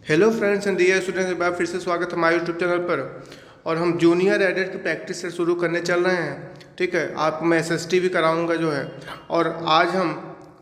Hello friends and dear students, एक बार फिर से स्वागत है हमारे यूट्यूब चैनल पर। और हम जूनियर एडिट की प्रैक्टिस से शुरू करने चल रहे हैं। ठीक है, आप मैं एसएसटी भी कराऊंगा जो है। और आज हम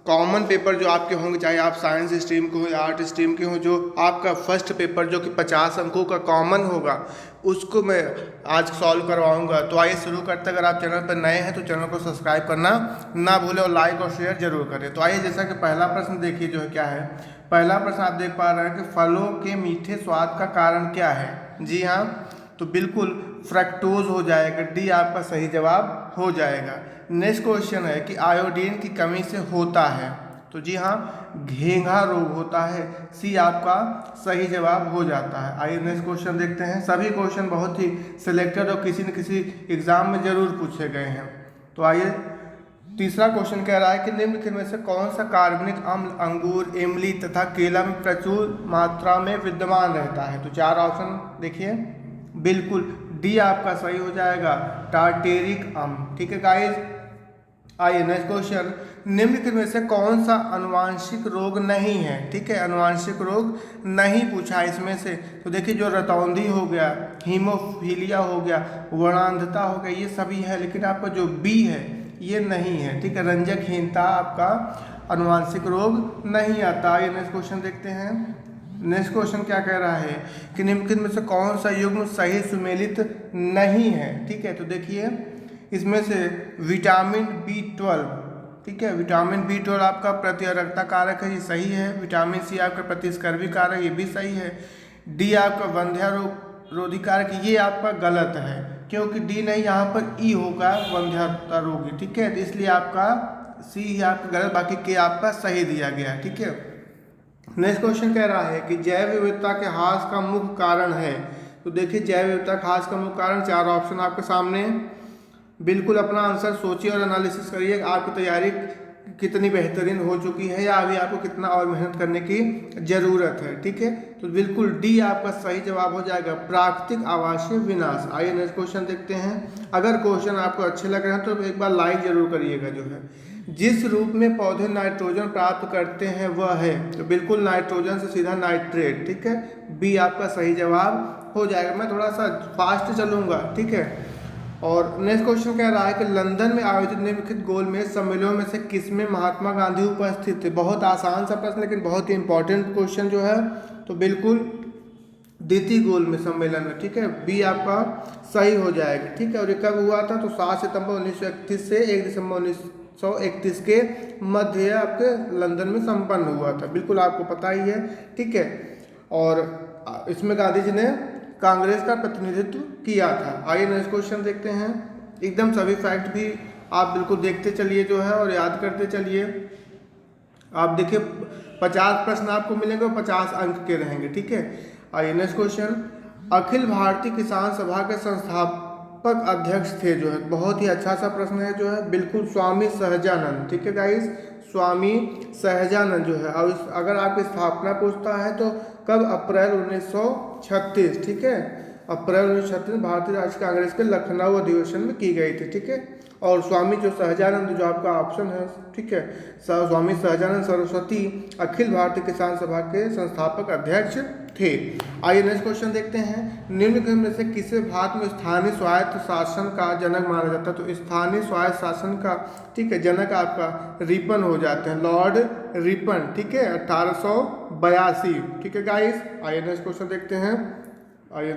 कॉमन पेपर जो आपके होंगे, चाहे आप साइंस स्ट्रीम के हो या आर्ट स्ट्रीम के हो, जो आपका फर्स्ट पेपर जो कि 50 अंकों का कॉमन होगा, उसको मैं आज सॉल्व करवाऊंगा। तो आइए शुरू करते हैं। अगर आप चैनल पर नए हैं तो चैनल को सब्सक्राइब करना ना भूलें और लाइक और शेयर जरूर करें। तो आइए, जैसा कि पहला प्रश्न देखिए जो है क्या है। पहला प्रश्न आप देख पा रहे हैं कि फलों के मीठे स्वाद का कारण क्या है। जी हाँ, तो बिल्कुल फ्रक्टोज हो जाएगा। डी आपका सही जवाब हो जाएगा। नेक्स्ट क्वेश्चन है कि आयोडीन की कमी से होता है। तो जी हाँ, घेंघा रोग होता है। सी आपका सही जवाब हो जाता है। आइए नेक्स्ट क्वेश्चन देखते हैं। सभी क्वेश्चन बहुत ही सिलेक्टेड और किसी न किसी एग्जाम में जरूर पूछे गए हैं। तो आइए, तीसरा क्वेश्चन कह रहा है कि निम्नलिखित में से कौन सा कार्बनिक अम्ल अंगूर, इमली तथा केला में प्रचुर मात्रा में विद्यमान रहता है। तो चार ऑप्शन देखिए, बिल्कुल डी आपका सही हो जाएगा, टार्टेरिक अम्ल। ठीक है गाइस। आइए नेक्स्ट क्वेश्चन, निम्नलिखित में से कौन सा अनुवांशिक रोग नहीं है। ठीक है, अनुवांशिक रोग नहीं पूछा इसमें से। तो देखिए, जो रतौंधी हो गया, हीमोफीलिया हो गया, वर्णांधता हो गया, ये सभी है, लेकिन आपका जो बी है ये नहीं है। ठीक है, रंजकहीनता आपका अनुवांशिक रोग नहीं आता। ये नेक्स्ट क्वेश्चन देखते हैं। नेक्स्ट क्वेश्चन क्या कह रहा है कि निम्नलिखित में से कौन सा युग्म सही सुमेलित नहीं है। ठीक है, तो देखिए इसमें से विटामिन B12, ठीक है, विटामिन B12 आपका प्रतिरक्षा कारक है, ये सही है। विटामिन सी आपका प्रतिस्कर्वी कारक, ये भी सही है। डी आपका वंध्या रोधी कारक, ये आपका गलत है, क्योंकि डी नहीं, यहाँ पर ई होगा, वंध्यता रोगी। ठीक है, तो इसलिए आपका सी ही आपका गलत, बाकी के आपका सही दिया गया। ठीक है। नेक्स्ट क्वेश्चन कह रहा है कि जैव विविधता के ह्रास का मुख्य कारण है। तो देखिए, जैव विविधता के ह्रास का मुख्य कारण, चार ऑप्शन आपके सामने। बिल्कुल अपना आंसर सोचिए और एनालिसिस करिए। आपकी तैयारी कितनी बेहतरीन हो चुकी है या अभी आपको कितना और मेहनत करने की ज़रूरत है। ठीक है, तो बिल्कुल डी आपका सही जवाब हो जाएगा, प्राकृतिक आवासीय विनाश। आइए नेक्स्ट क्वेश्चन देखते हैं। अगर क्वेश्चन आपको अच्छे लग रहे हैं तो एक बार लाइक जरूर करिएगा जो है। जिस रूप में पौधे नाइट्रोजन प्राप्त करते हैं वह है। तो बिल्कुल नाइट्रोजन से सीधा नाइट्रेट। ठीक है, बी आपका सही जवाब हो जाएगा। मैं थोड़ा सा फास्ट चलूँगा। ठीक है। और नेक्स्ट क्वेश्चन कह रहा है कि लंदन में आयोजित निम्नलिखित गोलमेज सम्मेलनों में से किसमें महात्मा गांधी उपस्थित थे। बहुत आसान सा प्रश्न, लेकिन बहुत ही इंपॉर्टेंट क्वेश्चन जो है। तो बिल्कुल द्वितीय गोलमेज सम्मेलन में। ठीक है, बी आपका सही हो जाएगा। ठीक है, और ये कब हुआ था? तो 7 सितंबर 1931 से 1 दिसंबर 1931 के मध्य आपके लंदन में संपन्न हुआ था। बिल्कुल आपको पता ही है। ठीक है, और इसमें गांधी जी ने कांग्रेस का प्रतिनिधित्व किया था। आइए नेक्स्ट क्वेश्चन देखते हैं। एकदम सभी फैक्ट भी आप बिल्कुल देखते चलिए जो है और याद करते चलिए। आप देखिए, 50 प्रश्न आपको मिलेंगे और 50 अंक के रहेंगे। ठीक है, आइए नेक्स्ट क्वेश्चन। अखिल भारतीय किसान सभा के संस्थापक अध्यक्ष थे जो है, बहुत ही अच्छा सा प्रश्न है जो है, बिल्कुल स्वामी सहजानंद। ठीक है गाइस, स्वामी सहजानंद जो है। और अगर आपकी स्थापना पूछता है तो कब? अप्रैल 1936। ठीक है, अप्रैल 1936 भारतीय राष्ट्रीय कांग्रेस के लखनऊ अधिवेशन में की गई थी। ठीक है, और स्वामी जो सहजानंद जो आपका ऑप्शन है। ठीक है, स्वामी सहजानंद सरस्वती अखिल भारतीय किसान सभा के संस्थापक अध्यक्ष थे। आइए नेक्स्ट क्वेश्चन देखते हैं। निम्नलिखित में से किसे भारत में स्थानीय स्वायत्त शासन का जनक माना जाता है। तो स्थानीय स्वायत्त शासन का, ठीक है, जनक आपका रिपन हो जाते हैं, लॉर्ड रिपन। ठीक है, 1882। ठीक है गाइस, आइए नेक्स्ट क्वेश्चन देखते हैं। आइए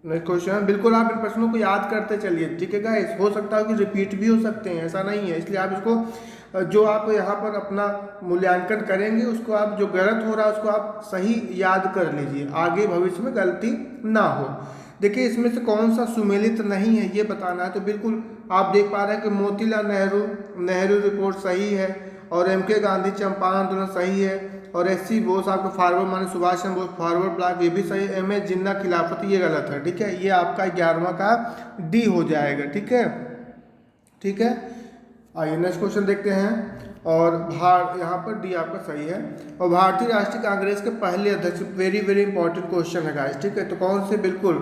नेक्स्ट क्वेश्चन, बिल्कुल आप इन प्रश्नों को याद करते चलिए। ठीक है गाइस, हो सकता है कि रिपीट भी हो सकते हैं, ऐसा नहीं है, इसलिए आप इसको जो आप यहाँ पर अपना मूल्यांकन करेंगे उसको आप, जो गलत हो रहा है उसको आप सही याद कर लीजिए, आगे भविष्य में गलती ना हो। देखिए, इसमें से कौन सा सुमेलित नहीं है ये बताना है। तो बिल्कुल आप देख पा रहे हैं कि मोतीलाल नेहरू रिपोर्ट सही है, और MK गांधी चंपारण आंदोलन सही है, और SC बोस आपका फॉरवर्ड माने सुभाष चंद्र बोस फॉरवर्ड ब्लॉक, ये भी सही है। MS जिन्ना खिलाफत, ये गलत है। ठीक है, ये आपका 11वां का डी हो जाएगा। ठीक है। ठीक है, आइए नेक्स्ट क्वेश्चन देखते हैं। और यहाँ पर डी आपका सही है। और भारतीय राष्ट्रीय कांग्रेस के पहले अध्यक्ष, वेरी वेरी इंपॉर्टेंट क्वेश्चन है गाइस। ठीक है, तो कौन से? बिल्कुल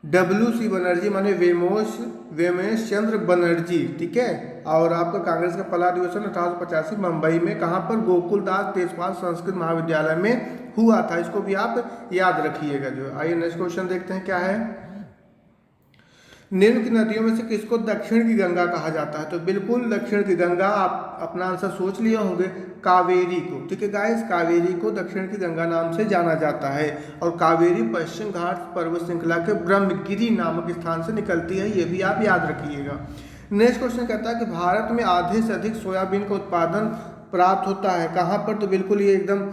WC बनर्जी माने वेमेश चंद्र बनर्जी, ठीक है। और आपका कांग्रेस का पहला अधिवेशन 1885 मुंबई में कहाँ पर, गोकुल दास तेजपाल संस्कृत महाविद्यालय में हुआ था। इसको भी आप याद रखिएगा जो। आइए नेक्स्ट क्वेश्चन देखते हैं क्या है। निम्न की नदियों में से किसको दक्षिण की गंगा कहा जाता है? तो बिल्कुल दक्षिण की गंगा, आप अपना आंसर सोच लिए होंगे, कावेरी को, ठीक है गाइस। कावेरी को दक्षिण की गंगा नाम से जाना जाता है और कावेरी पश्चिम घाट पर्वत श्रृंखला के ब्रह्मगिरी नामक स्थान से निकलती है, ये भी आप याद रखिएगा। नेक्स्ट क्वेश्चन कहता है कि भारत में आधे से अधिक सोयाबीन का उत्पादन प्राप्त होता है कहाँ पर? तो बिल्कुल ये एकदम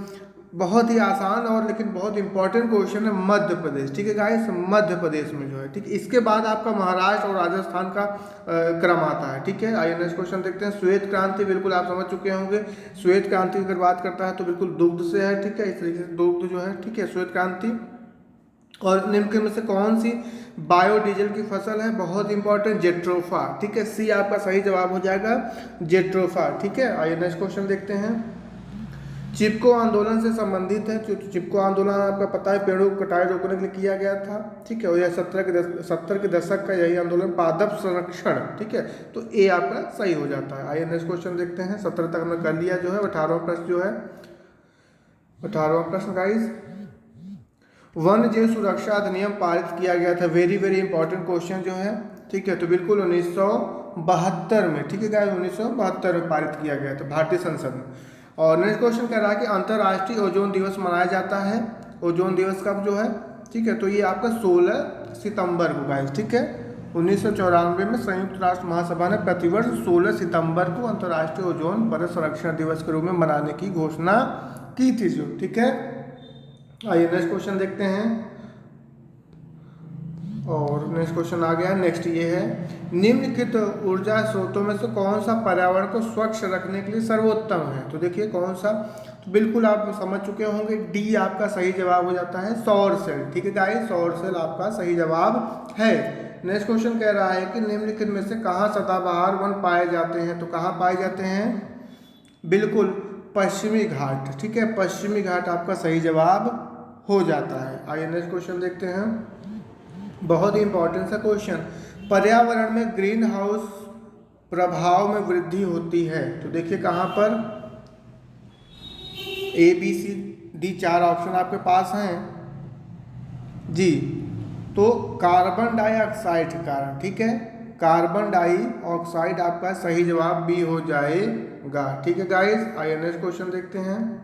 बहुत ही आसान और लेकिन बहुत इंपॉर्टेंट क्वेश्चन है, मध्य प्रदेश, ठीक है गाइस, मध्य प्रदेश में जो है, ठीक। इसके बाद आपका महाराष्ट्र और राजस्थान का क्रम आता है, ठीक है। आइए नेक्स्ट क्वेश्चन देखते हैं। श्वेत क्रांति, बिल्कुल आप समझ चुके होंगे। श्वेत क्रांति की अगर बात करता है तो बिल्कुल दुग्ध से है, ठीक है। इस तरीके से दुग्ध जो है, ठीक है, श्वेत क्रांति। और निम्न में से कौन सी बायोडीजल की फसल है? बहुत इंपॉर्टेंट, जेट्रोफा, ठीक है। सी आपका सही जवाब हो जाएगा, जेट्रोफा, ठीक है। आइए नेक्स्ट क्वेश्चन देखते हैं। चिपको आंदोलन से संबंधित है। चिपको आंदोलन आपका पता है, पेड़ों की कटाई रोकने के लिए किया गया था, ठीक है। और यह 70 के दशक का यही आंदोलन, पादप संरक्षण, ठीक है। तो ए आपका सही हो जाता है। आइए नेक्स्ट क्वेश्चन देखते हैं। 17 तक हमने कर लिया जो है। 18वां प्रश्न जो है, 18वां प्रश्न गाइस, वन्य जीव सुरक्षा अधिनियम पारित किया गया था। वेरी वेरी इंपॉर्टेंट क्वेश्चन जो है, ठीक है। तो बिल्कुल 1972 में, ठीक है गाइस, 1972 में पारित किया गया था भारतीय संसद में। और नेक्स्ट क्वेश्चन कह रहा है कि अंतर्राष्ट्रीय ओजोन दिवस मनाया जाता है। ओजोन दिवस कब जो है, ठीक है। तो ये आपका 16 सितंबर को गाइस, ठीक है। 1994 में संयुक्त राष्ट्र महासभा ने प्रतिवर्ष 16 सितंबर को अंतर्राष्ट्रीय ओजोन परत संरक्षण दिवस के रूप में मनाने की घोषणा की थी जो, ठीक है। आइए नेक्स्ट क्वेश्चन देखते हैं। और नेक्स्ट क्वेश्चन आ गया। नेक्स्ट ये है, निम्नलिखित ऊर्जा स्रोतों में से कौन सा पर्यावरण को स्वच्छ रखने के लिए सर्वोत्तम है? तो देखिए कौन सा, तो बिल्कुल आप समझ चुके होंगे, डी आपका सही जवाब हो जाता है, सौर सेल, ठीक है गाइस, सौर सेल आपका सही जवाब है। नेक्स्ट क्वेश्चन कह रहा है कि निम्नलिखित में से कहाँ सदाबहार वन पाए जाते हैं? तो कहाँ पाए जाते हैं? बिल्कुल पश्चिमी घाट, ठीक है, पश्चिमी घाट आपका सही जवाब हो जाता है। आइए नेक्स्ट क्वेश्चन देखते हैं। बहुत ही इंपॉर्टेंट सा क्वेश्चन, पर्यावरण में ग्रीन हाउस प्रभाव में वृद्धि होती है। तो देखिए कहाँ पर, A B C D 4 option आपके पास हैं जी। तो कार्बन डाइऑक्साइड के कारण, ठीक है, कार्बन डाइऑक्साइड आपका सही जवाब बी हो जाएगा, ठीक है गाइस। आइए नेक्स्ट क्वेश्चन देखते हैं।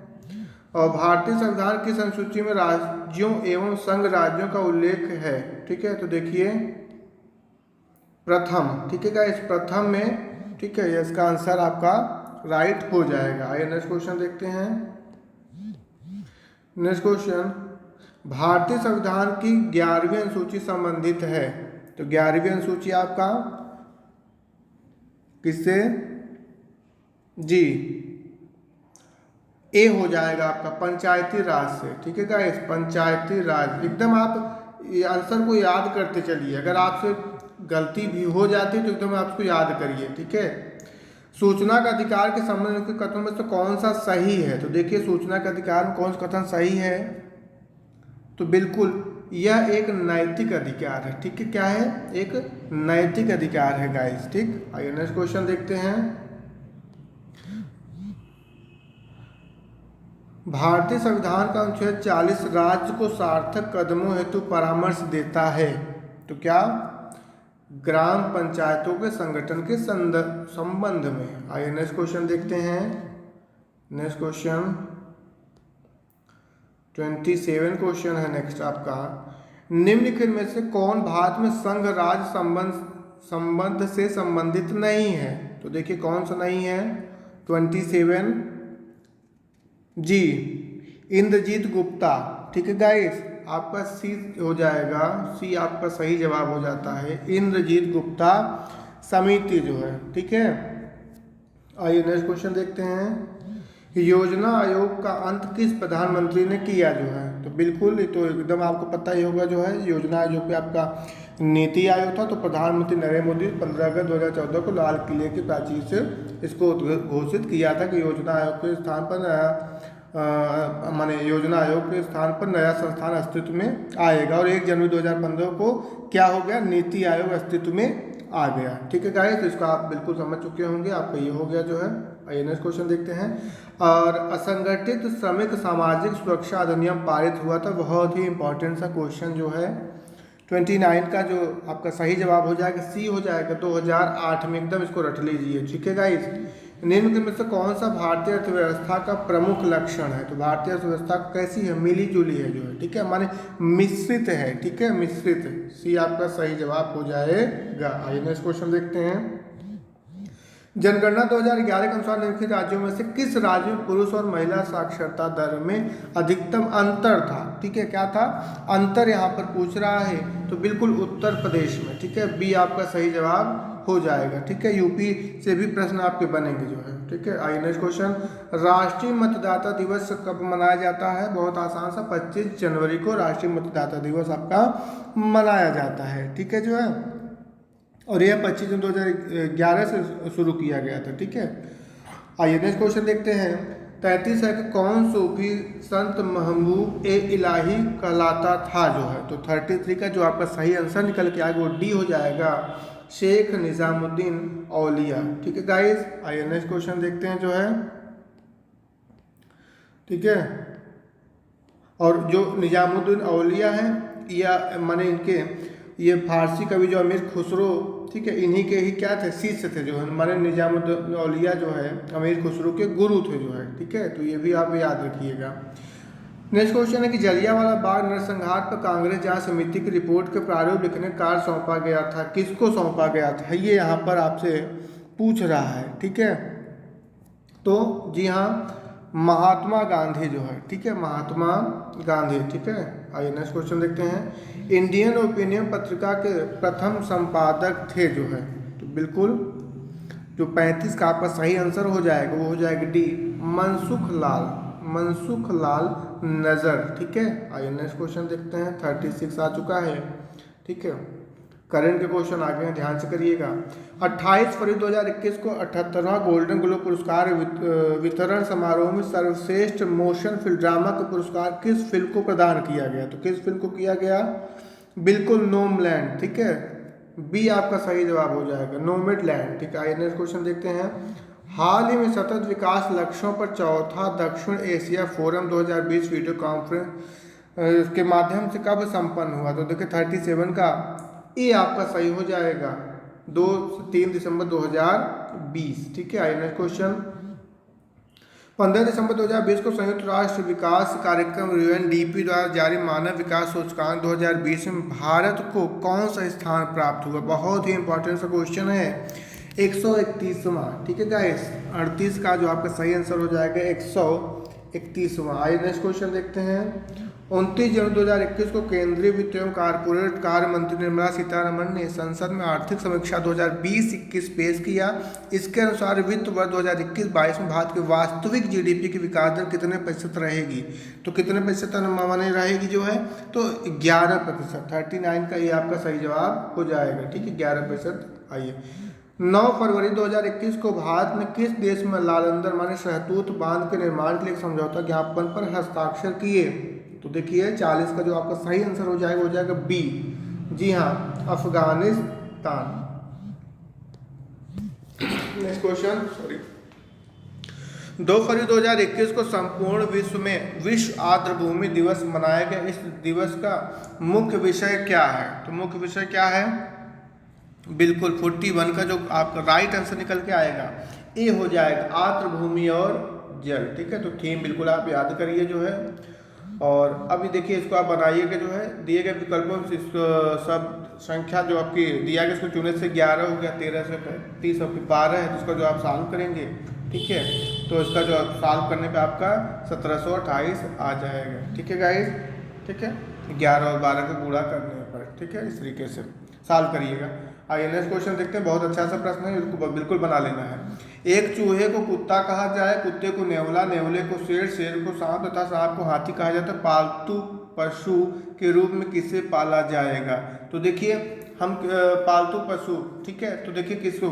और भारतीय संविधान किस अनुसूची में राज्यों एवं संघ राज्यों का उल्लेख है? ठीक है, तो देखिए प्रथम, ठीक है गाइस, प्रथम में, ठीक है, इसका आंसर आपका राइट हो जाएगा। आइए नेक्स्ट क्वेश्चन देखते हैं। नेक्स्ट क्वेश्चन, भारतीय संविधान की 11वीं अनुसूची संबंधित है। तो 11वीं अनुसूची आपका किससे? जी, ए हो जाएगा आपका पंचायती राज से, ठीक है गाइस, पंचायती राज। एकदम आप ये आंसर को याद करते चलिए, अगर आपसे गलती भी हो जाती है तो एकदम आप उसको याद करिए, ठीक है। सूचना का अधिकार के संबंध के कथनों में से कौन सा सही है? तो देखिए सूचना के अधिकार में कौन सा कथन सही है? तो बिल्कुल यह एक नैतिक अधिकार है, ठीक है। क्या है? एक नैतिक अधिकार है गाइस, ठीक। आइए नेक्स्ट क्वेश्चन देखते हैं। भारतीय संविधान का अनुच्छेद 40 राज्य को सार्थक कदमों हेतु परामर्श देता है। तो क्या? ग्राम पंचायतों के संगठन के संबंध में। आइए नेक्स्ट क्वेश्चन देखते हैं। नेक्स्ट क्वेश्चन 27 क्वेश्चन है नेक्स्ट आपका। निम्नलिखित में से कौन भारत में संघ राज्य संबंध से संबंधित नहीं है? तो देखिए कौन सा नहीं है? 27 जी, इंद्रजीत गुप्ता, ठीक है गाइस, आपका सी हो जाएगा, सी आपका सही जवाब हो जाता है, इंद्रजीत गुप्ता समिति जो है, ठीक है। आइए नेक्स्ट क्वेश्चन देखते हैं। योजना आयोग का अंत किस प्रधानमंत्री ने किया जो है? तो बिल्कुल ये तो एकदम आपको पता ही होगा जो है, योजना आयोग पे आपका नीति आयोग था। तो प्रधानमंत्री नरेंद्र मोदी 15 अगस्त 2014 को लाल किले की प्राचीर से इसको घोषित किया था कि योजना आयोग के स्थान पर माने योजना आयोग के स्थान पर नया संस्थान अस्तित्व में आएगा। और 1 जनवरी 2015 को क्या हो गया, नीति आयोग अस्तित्व में आ गया। ठीक है गाइस, तो इसको आप बिल्कुल समझ चुके होंगे, आपका ये हो गया जो है। आइए नेक्स्ट क्वेश्चन देखते हैं। और असंगठित श्रमिक सामाजिक सुरक्षा अधिनियम पारित हुआ था, बहुत ही इंपॉर्टेंट सा क्वेश्चन जो है। 29 का जो आपका सही जवाब हो जाएगा सी हो जाएगा, 2008 में, एकदम इसको रट लीजिए। ठीक है गाइस, निम्न में से कौन सा भारतीय अर्थव्यवस्था का प्रमुख लक्षण है? तो भारतीय अर्थव्यवस्था कैसी है, मिली जुली है जो है। ठीक है, माने मिश्रित है। ठीक है, मिश्रित, सी आपका सही जवाब हो जाएगा। आइए नेक्स्ट क्वेश्चन देखते हैं। जनगणना 2011 के अनुसार निम्नलिखित राज्यों में से किस राज्य में पुरुष और महिला साक्षरता दर में अधिकतम अंतर था? ठीक है, क्या था अंतर यहाँ पर पूछ रहा है, तो बिल्कुल उत्तर प्रदेश में। ठीक है, बी आपका सही जवाब हो जाएगा। ठीक है, यूपी से भी प्रश्न आपके बनेंगे जो है। ठीक है, आइए नेक्स्ट क्वेश्चन। राष्ट्रीय मतदाता दिवस कब मनाया जाता है? बहुत आसान सा, 25 जनवरी को राष्ट्रीय मतदाता दिवस आपका मनाया जाता है। ठीक है जो है, और यह 25 जून 2011 से शुरू किया गया था। ठीक है, आइए नेक्स्ट क्वेश्चन देखते हैं। 33 है कि कौन सूफी संत महबूब ए इलाही कहलाता था जो है? तो 33 का जो आपका सही आंसर निकल के आएगा वो डी हो जाएगा, शेख निजामुद्दीन औलिया। ठीक है गाइस, आइए नेक्स्ट क्वेश्चन देखते हैं जो है। ठीक है, और जो निजामुद्दीन औलिया है, या माने इनके ये फारसी कवि जो अमीर खुसरो, ठीक है, इन्हीं के ही क्या थे, शिष्य थे जो है। हमारे निजामुद्दीन औलिया जो है अमीर खुसरो के गुरु थे जो है। ठीक है, तो ये भी आप याद रखिएगा। नेक्स्ट क्वेश्चन है कि जलियांवाला बाग नरसंहार पर कांग्रेस जांच समिति की रिपोर्ट के प्रारूप लिखने का कार्य सौंपा गया था, किसको सौंपा गया था, ये यहाँ पर आपसे पूछ रहा है। ठीक है, तो जी हाँ, महात्मा गांधी जो है। ठीक है, महात्मा गांधी। ठीक है, आइए नेक्स्ट क्वेश्चन देखते हैं। इंडियन ओपिनियन पत्रिका के प्रथम संपादक थे जो है? तो बिल्कुल जो 35 का आपका सही आंसर हो जाएगा वो हो जाएगा डी, मनसुख लाल, मनसुख लाल नजर। ठीक है, आइए नेक्स्ट क्वेश्चन देखते हैं। 36 आ चुका है। ठीक है, करंट के क्वेश्चन आ गए हैं, ध्यान से करिएगा। 28 फरवरी 2021 को 78वां गोल्डन ग्लोब पुरस्कार वितरण समारोह में सर्वश्रेष्ठ मोशन फिल्म ड्रामा का पुरस्कार किस फिल्म को प्रदान किया गया? तो किस फिल्म को किया गया? बिल्कुल नोमैडलैंड। ठीक है, बी आपका सही जवाब हो जाएगा, नोमैडलैंड। ठीक है, आइए नेक्स्ट क्वेश्चन देखते हैं। हाल ही में सतत विकास लक्ष्यों पर चौथा दक्षिण एशिया फोरम 2020 वीडियो कॉन्फ्रेंस के माध्यम से कब संपन्न हुआ? तो देखिए 37 का ये आपका सही हो जाएगा, 2-3 दिसंबर 2020। ठीक है, आइए नेक्स्ट क्वेश्चन। 15 दिसंबर 2020 को संयुक्त राष्ट्र विकास कार्यक्रम यूएनडीपी द्वारा जारी मानव विकास सूचकांक 2020 में भारत को कौन सा स्थान प्राप्त हुआ? बहुत ही इंपॉर्टेंट सा क्वेश्चन है, 131वां। ठीक है गाइस, 38 का जो आपका सही आंसर हो जाएगा 131वां। आइए नेक्स्ट क्वेश्चन देखते हैं। 29 जनवरी 2021 को केंद्रीय वित्त एवं कारपोरेट कार्य मंत्री निर्मला सीतारमण ने संसद में आर्थिक समीक्षा 2020-21 पेश किया। इसके अनुसार वित्त वर्ष 2021-22 में भारत की वास्तविक जीडीपी की विकास दर कितने प्रतिशत रहेगी? तो कितने प्रतिशत माने रहेगी जो है? तो 11%। 39 का ये आपका सही जवाब हो जाएगा। ठीक है, 11%। आइए 9 फरवरी 2021 को भारत ने किस देश में लालंदर माने शहतूत बांध के निर्माण के लिए समझौता ज्ञापन पर हस्ताक्षर किए? तो देखिए 40 का जो आपका सही आंसर हो जाएगा बी, जी हाँ, अफगानिस्तान। नेक्स्ट क्वेश्चन, 2 फरवरी 2021 को संपूर्ण विश्व में विश्व आर्द्रभूमि दिवस मनाया गया। इस दिवस का मुख्य विषय क्या है? तो मुख्य विषय क्या है? बिल्कुल 41 का जो आपका राइट आंसर निकल के आएगा ए हो जाएगा, आर्द्रभूमि और जल। ठीक है, तो थीम बिल्कुल आप याद करिए जो है। और अभी देखिए इसको आप बनाइएगा जो है, दिए गए विकल्पों से सब संख्या जो आपकी दिया गया इसको चुने से 11 हो गया, 13 से 30 और 12 है, जिसका जो आप सॉल्व करेंगे। ठीक है, तो इसका जो सॉल्व करने पे आपका 1728 आ जाएगा। ठीक है गाइस, ठीक है, 11 और 12 को गुणा करने पर। ठीक है, इस तरीके से सॉल्व करिएगा। आइए नेक्स्ट क्वेश्चन देखते हैं, बहुत अच्छा सा प्रश्न है, इसको बिल्कुल बना लेना है। एक चूहे को कुत्ता कहा जाए, कुत्ते को नेवला, नेवले को शेर, शेर को सांप तथा सांप को हाथी कहा जाता है। पालतू पशु के रूप में किसे पाला जाएगा? तो देखिए हम पालतू पशु, ठीक है, तो देखिए किसको,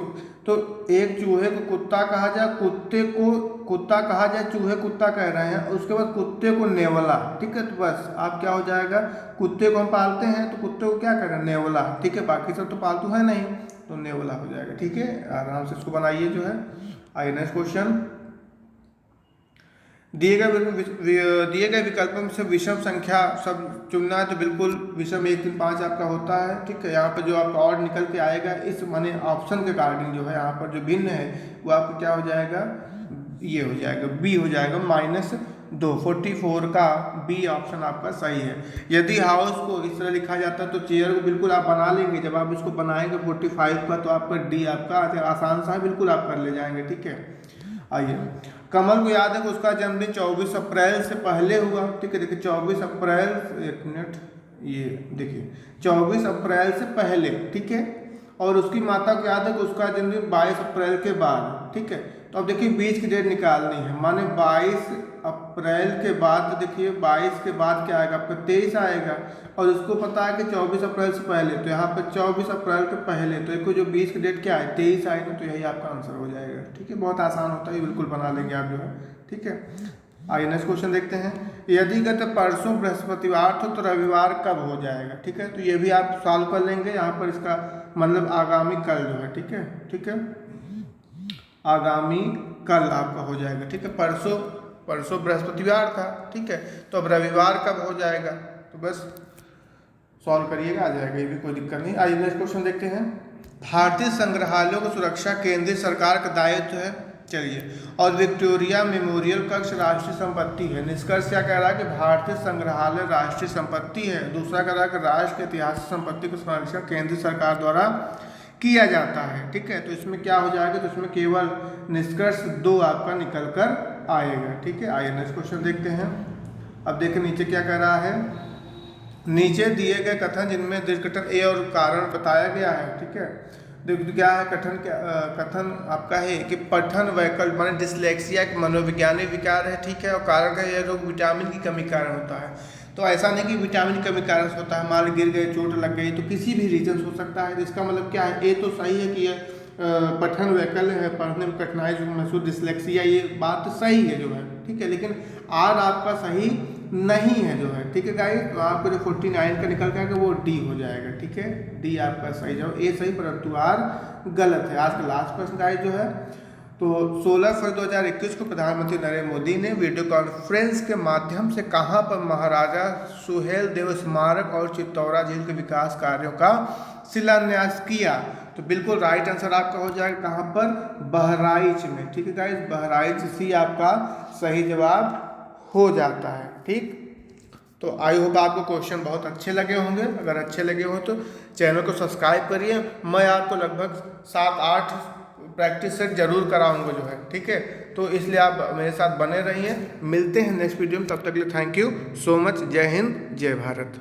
तो एक चूहे को कुत्ता कहा जाए, कुत्ते को कुत्ता कहा जाए, चूहे कुत्ता कह रहे हैं, उसके बाद कुत्ते को नेवला, ठीक है, तो बस आप क्या हो जाएगा, कुत्ते को हम पालते हैं तो कुत्ते को क्या कह रहे हैं, नेवला, ठीक है, बाकी सब तो पालतू है नहीं तो नेवला हो जाएगा, ठीक है। आराम से इसको बनाइए जो है। आइए नेक्स्ट क्वेश्चन। दिए गए विकल्पों में से विषम संख्या सब चुनना है, तो बिल्कुल विषम 1 3 5 आपका होता है, ठीक है। यहाँ पर जो आपका और निकल के आएगा इस माने ऑप्शन के अकॉर्डिंग जो है यहाँ पर जो भिन्न है वो आपको क्या हो जाएगा, ये हो जाएगा बी हो जाएगा -2, 44 का बी ऑप्शन आपका सही है। यदि हाउस को इस तरह लिखा जाता है तो चेयर को बिल्कुल आप बना लेंगे, जब आप इसको बनाएंगे 45 का तो आपका डी आपका आसान सा है, बिल्कुल आप कर ले जाएंगे, ठीक है। आइए, कमल को याद है कि उसका जन्मदिन 24 अप्रैल से पहले हुआ, ठीक है, देखिए 24 अप्रैल, एक मिनट, ये देखिए 24 अप्रैल से पहले, ठीक है, और उसकी माता को याद है कि उसका जन्मदिन 22 अप्रैल के बाद, ठीक है। तो अब देखिए बीच की डेट निकालनी है, माने 22 अप्रैल के बाद, तो देखिए 22 के बाद क्या आएगा आपका 23 आएगा, और उसको पता है कि 24 अप्रैल से पहले, तो यहाँ पर 24 अप्रैल के पहले, तो एक जो बीच की डेट क्या है 23 आएगा, तो यही आपका आंसर हो जाएगा, ठीक है। बहुत आसान होता है, बिल्कुल बना लेंगे आप जो है, ठीक है। आइए नेक्स्ट क्वेश्चन देखते हैं। यदि कहते परसों बृहस्पतिवार था तो रविवार कब हो जाएगा, ठीक है, तो ये भी आप सॉल्व कर लेंगे। यहाँ पर इसका मतलब आगामी कल जो है, ठीक है, ठीक है, आगामी कल आपका हो जाएगा, ठीक है। परसों बृहस्पतिवार था, ठीक है, तो अब रविवार कब हो जाएगा, तो बस सॉल्व करिएगा, आ जाएगा, ये भी कोई दिक्कत नहीं। आइए नेक्स्ट क्वेश्चन देखते हैं। भारतीय संग्रहालयों की सुरक्षा केंद्रीय सरकार का दायित्व है, चलिए, और विक्टोरिया मेमोरियल कक्ष राष्ट्रीय संपत्ति है। निष्कर्ष क्या कह रहा है कि भारतीय संग्रहालय राष्ट्रीय संपत्ति है। दूसरा कह रहा है कि राष्ट्र के ऐतिहासिक संपत्ति का संरक्षण केंद्रीय सरकार द्वारा किया जाता है, ठीक है। तो इसमें क्या हो जाएगा, तो इसमें केवल निष्कर्ष 2 आपका निकल कर आएगा, ठीक है। आइए नेक्स्ट क्वेश्चन देखते हैं। अब देखिए नीचे क्या कह रहा है, नीचे दिए गए कथन जिनमें दीर्घकथन ए और कारण बताया गया है, ठीक है। देखो क्या है कथन आपका है कि पठन वैकल्प माने डिसलेक्सिया एक मनोवैज्ञानिक विकार है, ठीक है, और कारण का यह रोग विटामिन की कमी कारण होता है। तो ऐसा नहीं कि विटामिन की कमी कारण होता है, मान गिर गए, चोट लग गई, तो किसी भी रीजन हो सकता है। इसका मतलब क्या है, ए तो सही है कि यह पठन वैकल्य है, पढ़ने में कठिनाई जो महसूस, डिसलेक्सिया, ये बात तो सही है जो है, ठीक है, लेकिन आर आपका सही नहीं है जो है, ठीक है गाइस। तो आपको जो 49 का निकल के आएगा वो डी हो जाएगा, ठीक है, डी आपका सही जवाब, ए सही परंतु आर गलत है। आज का लास्ट प्रश्न गाइस जो है, तो 16 फरवरी 2021 को प्रधानमंत्री नरेंद्र मोदी ने वीडियो कॉन्फ्रेंस के माध्यम से कहां पर महाराजा सुहेलदेव स्मारक और चित्तौरा झील के विकास कार्यों का शिलान्यास किया? तो बिल्कुल राइट आंसर आपका हो जाएगा कहां पर, बहराइच में, ठीक है गाइस, बहराइच सी आपका सही जवाब हो जाता है, ठीक। तो आई होप आपको क्वेश्चन बहुत अच्छे लगे होंगे। अगर अच्छे लगे हो तो चैनल को सब्सक्राइब करिए। मैं आपको लगभग 7-8 प्रैक्टिस सेट जरूर कराऊंगा जो है, ठीक है। तो इसलिए आप मेरे साथ बने रहिए। मिलते हैं नेक्स्ट वीडियो में, तब तक के लिए थैंक यू सो मच। जय हिंद, जय भारत।